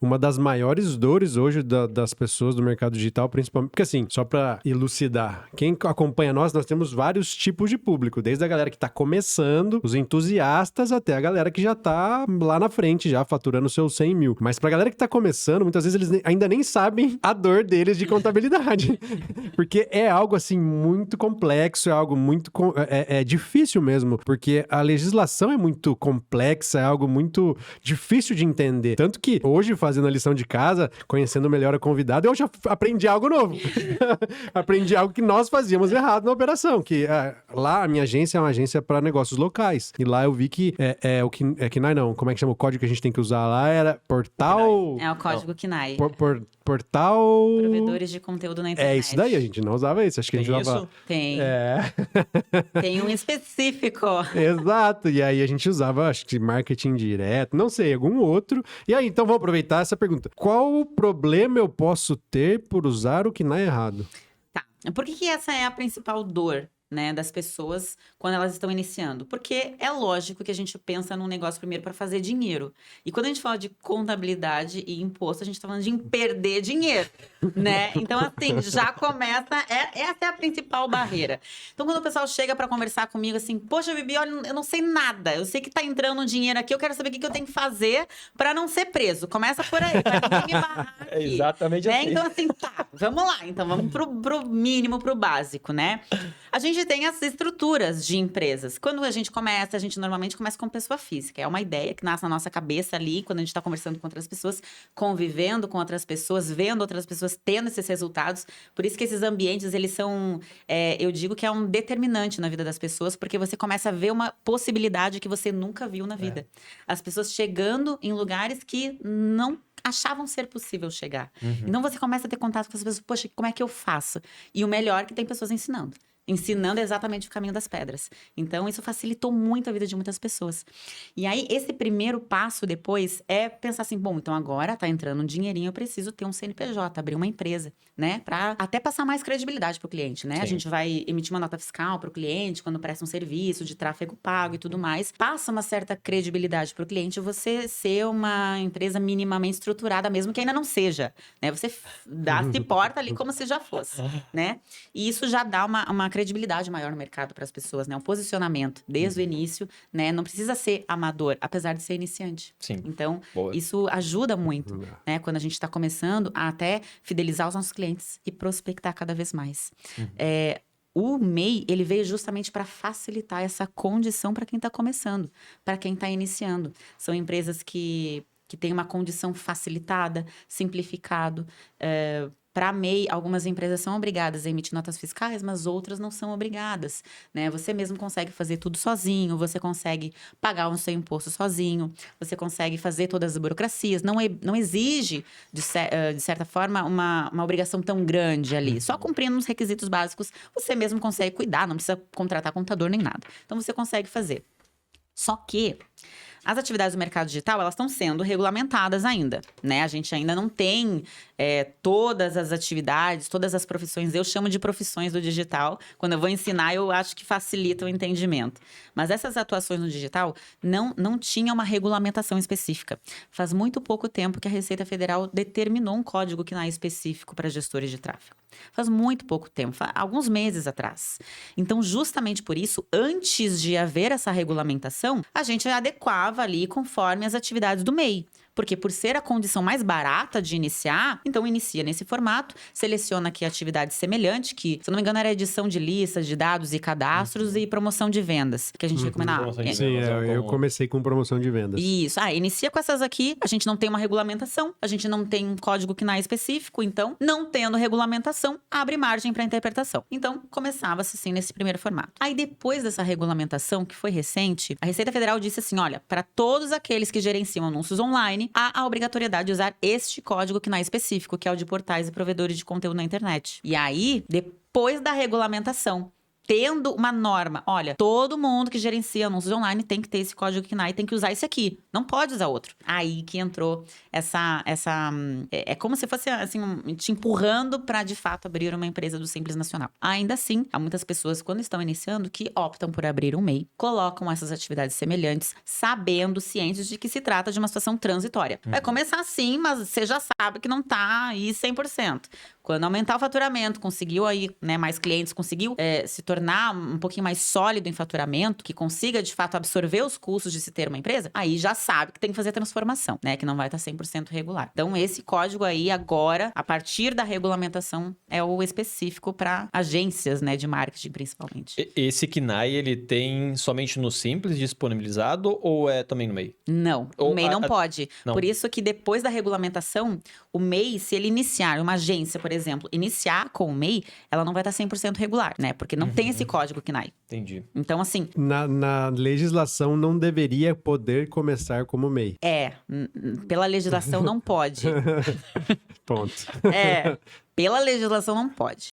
uma das maiores dores hoje das pessoas do mercado digital, principalmente... Porque assim, só pra elucidar, quem acompanha nós temos vários tipos de público, desde a galera que tá começando, os entusiastas, até a galera que já tá lá na frente, já faturando seus 100 mil. Mas pra galera que tá começando, muitas vezes eles ainda nem sabem a dor deles de contabilidade. Porque é algo, assim, muito complexo, é algo muito... É difícil mesmo, porque a legislação é muito complexa, é algo muito difícil de entender. Tanto que hoje, fazendo a lição de casa, conhecendo melhor a convidada, eu já aprendi algo novo. Aprendi algo que nós fazíamos errado na operação, que lá a minha agência é uma agência para negócios locais. E lá eu vi que KNAI não, como é que chama o código que a gente tem que usar lá? Era portal... É o código KNAI. Portal... Provedores de conteúdo na internet. É isso daí, a gente não usava isso. Acho que a gente usava... Tem. Tem um específico. Exato. E aí a gente usava, acho que marketing direto, não sei, algum outro. E aí, então vou aproveitar essa pergunta. Qual problema eu posso ter por usar o KNAI errado? Tá. Por que essa é a principal dor, né, das pessoas quando elas estão iniciando? Porque é lógico que a gente pensa num negócio primeiro para fazer dinheiro. E quando a gente fala de contabilidade e imposto, a gente tá falando de perder dinheiro, né? Então, assim, já começa... essa é a principal barreira. Então, quando o pessoal chega para conversar comigo assim, poxa, Bibi, olha, eu não sei nada. Eu sei que tá entrando um dinheiro aqui, eu quero saber o que eu tenho que fazer para não ser preso. Começa por aí, para ninguém me barrar aqui. É exatamente né? assim. Então, assim, tá, vamos lá. Então, vamos pro mínimo, pro básico, né? A gente tem as estruturas de empresas. Quando a gente normalmente começa com pessoa física. É uma ideia que nasce na nossa cabeça ali, quando a gente está conversando com outras pessoas, convivendo com outras pessoas, vendo outras pessoas tendo esses resultados. Por isso que esses ambientes, eles são... eu digo que é um determinante na vida das pessoas, porque você começa a ver uma possibilidade que você nunca viu na vida. As pessoas chegando em lugares que não achavam ser possível chegar. Então, você começa a ter contato com as pessoas. Poxa, como é que eu faço? E o melhor é que tem pessoas ensinando exatamente o caminho das pedras. Então, isso facilitou muito a vida de muitas pessoas. E aí, esse primeiro passo depois é pensar assim, bom, então agora tá entrando um dinheirinho, eu preciso ter um CNPJ, abrir uma empresa, né? Pra até passar mais credibilidade pro cliente, né? Sim. A gente vai emitir uma nota fiscal pro cliente quando presta um serviço de tráfego pago e tudo mais. Passa uma certa credibilidade pro cliente você ser uma empresa minimamente estruturada, mesmo que ainda não seja, né? Você se porta ali como se já fosse, né? E isso já dá uma credibilidade maior no mercado para as pessoas, né? Um posicionamento desde o início, né? Não precisa ser amador, apesar de ser iniciante. Sim. Então, Boa. isso ajuda muito, né? Quando a gente está começando a até fidelizar os nossos clientes e prospectar cada vez mais. O MEI, ele veio justamente para facilitar essa condição para quem está começando, para quem está iniciando. São empresas que têm uma condição facilitada, simplificado. Para MEI, algumas empresas são obrigadas a emitir notas fiscais, mas outras não são obrigadas, né? Você mesmo consegue fazer tudo sozinho, você consegue pagar o seu imposto sozinho, você consegue fazer todas as burocracias, não exige, de certa forma, uma obrigação tão grande ali. Só cumprindo os requisitos básicos, você mesmo consegue cuidar, não precisa contratar contador nem nada. Então, você consegue fazer. Só que as atividades do mercado digital, elas estão sendo regulamentadas ainda, né? A gente ainda não tem todas as atividades, todas as profissões. Eu chamo de profissões do digital. Quando eu vou ensinar, eu acho que facilita o entendimento. Mas essas atuações no digital não tinha uma regulamentação específica. Faz muito pouco tempo que a Receita Federal determinou um código KNAI específico para gestores de tráfego. Faz muito pouco tempo, alguns meses atrás. Então, justamente por isso, antes de haver essa regulamentação, a gente adequava ali conforme as atividades do MEI. Porque por ser a condição mais barata de iniciar, então inicia nesse formato, seleciona aqui a atividade semelhante, que, se eu não me engano, era edição de listas, de dados e cadastros e promoção de vendas, que a gente recomendava. Sim, eu comecei com promoção de vendas. Isso, inicia com essas aqui, a gente não tem uma regulamentação, a gente não tem um código KNAI específico, então, não tendo regulamentação, abre margem para interpretação. Então, começava-se assim nesse primeiro formato. Aí, depois dessa regulamentação, que foi recente, a Receita Federal disse assim, olha, para todos aqueles que gerenciam anúncios online, há a obrigatoriedade de usar este código KNAI específico, que é o de portais e provedores de conteúdo na internet. E aí, depois da regulamentação, tendo uma norma. Olha, todo mundo que gerencia anúncios online tem que ter esse código KNAI, tem que usar esse aqui. Não pode usar outro. Aí que entrou essa é como se fosse assim, te empurrando para de fato abrir uma empresa do Simples Nacional. Ainda assim, há muitas pessoas quando estão iniciando que optam por abrir um MEI, colocam essas atividades semelhantes, sabendo, cientes de que se trata de uma situação transitória. Vai começar assim, mas você já sabe que não tá aí 100%. Quando aumentar o faturamento, conseguiu aí, né, mais clientes, conseguiu se tornar um pouquinho mais sólido em faturamento, que consiga, de fato, absorver os custos de se ter uma empresa, aí já sabe que tem que fazer a transformação, né, que não vai estar 100% regular. Então, esse código aí, agora, a partir da regulamentação, é o específico para agências, né, de marketing, principalmente. Esse KNAI, ele tem somente no Simples disponibilizado ou é também no MEI? Não, o MEI não pode. Não. Por isso que depois da regulamentação, o MEI, se ele iniciar uma agência, por exemplo, iniciar com o MEI, ela não vai estar 100% regular, né? Porque não tem esse código KNAI. Entendi. Então, assim... Na legislação não deveria poder começar como MEI. Pela legislação não pode. Ponto. Pela legislação não pode.